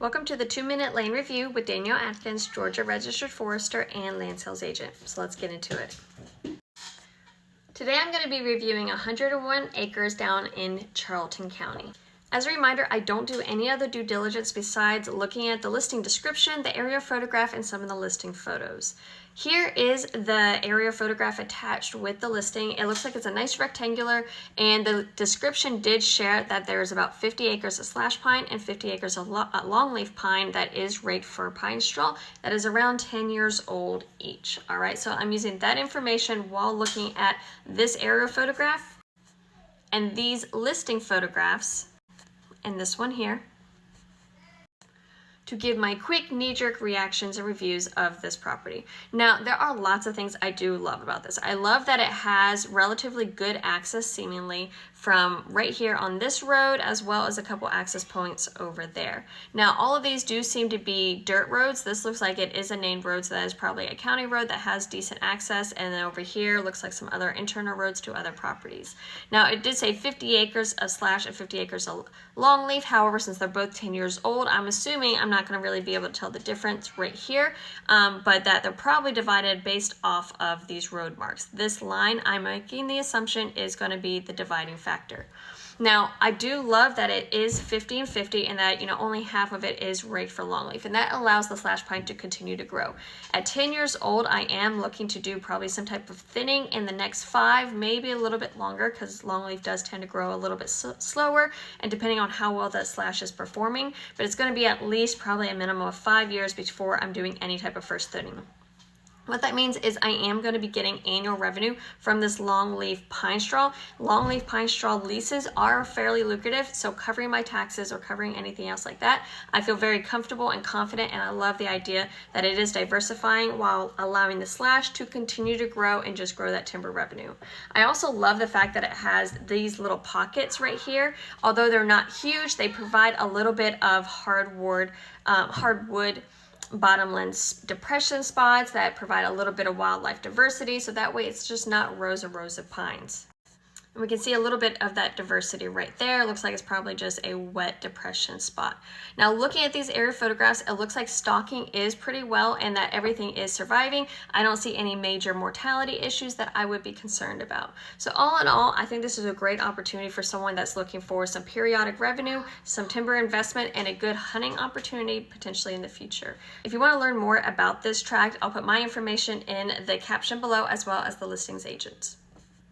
Welcome to the 2-Minute Land Review with Danielle Atkins, Georgia Registered Forester and Land Sales Agent. So let's get into it. Today I'm going to be reviewing 101 acres down in Charlton County. As a reminder, I don't do any other due diligence besides looking at the listing description, the area photograph, and some of the listing photos. Here is the area photograph attached with the listing. It looks like it's a nice rectangular, and the description did share that there's about 50 acres of slash pine and 50 acres of longleaf pine that is raked for pine straw that is around 10 years old each. All right, so I'm using that information while looking at this area photograph and these listing photographs and this one here to give my quick knee-jerk reactions and reviews of this property. Now, there are lots of things I do love about this. I love that it has relatively good access, seemingly, from right here on this road, as well as a couple access points over there. Now, all of these do seem to be dirt roads. This looks like it is a named road, so that is probably a county road that has decent access, and then over here looks like some other internal roads to other properties. Now, it did say 50 acres of slash and 50 acres of longleaf. However, since they're both 10 years old, I'm assuming I'm not going to really be able to tell the difference right here, but that they're probably divided based off of these road marks. This line, I'm making the assumption, is going to be the dividing factor. Now, I do love that it is 50 and 50 and that, only half of it is raked for longleaf, and that allows the slash pine to continue to grow. At 10 years old, I am looking to do probably some type of thinning in the next 5, maybe a little bit longer, because longleaf does tend to grow a little bit slower, and depending on how well that slash is performing, but it's going to be at least probably a minimum of 5 years before I'm doing any type of first thinning. What that means is I am going to be getting annual revenue from this longleaf pine straw. Longleaf pine straw leases are fairly lucrative, so covering my taxes or covering anything else like that, I feel very comfortable and confident, and I love the idea that it is diversifying while allowing the slash to continue to grow and just grow that timber revenue. I also love the fact that it has these little pockets right here. Although they're not huge, they provide a little bit of hardwood bottomland depression spots that provide a little bit of wildlife diversity, so that way it's just not rows and rows of pines. And we can see a little bit of that diversity right there. It looks like it's probably just a wet depression spot. Now, looking at these area photographs, it looks like stalking is pretty well and that everything is surviving. I don't see any major mortality issues that I would be concerned about. So all in all, I think this is a great opportunity for someone that's looking for some periodic revenue, some timber investment, and a good hunting opportunity potentially in the future. If you want to learn more about this tract, I'll put my information in the caption below as well as the listings agent.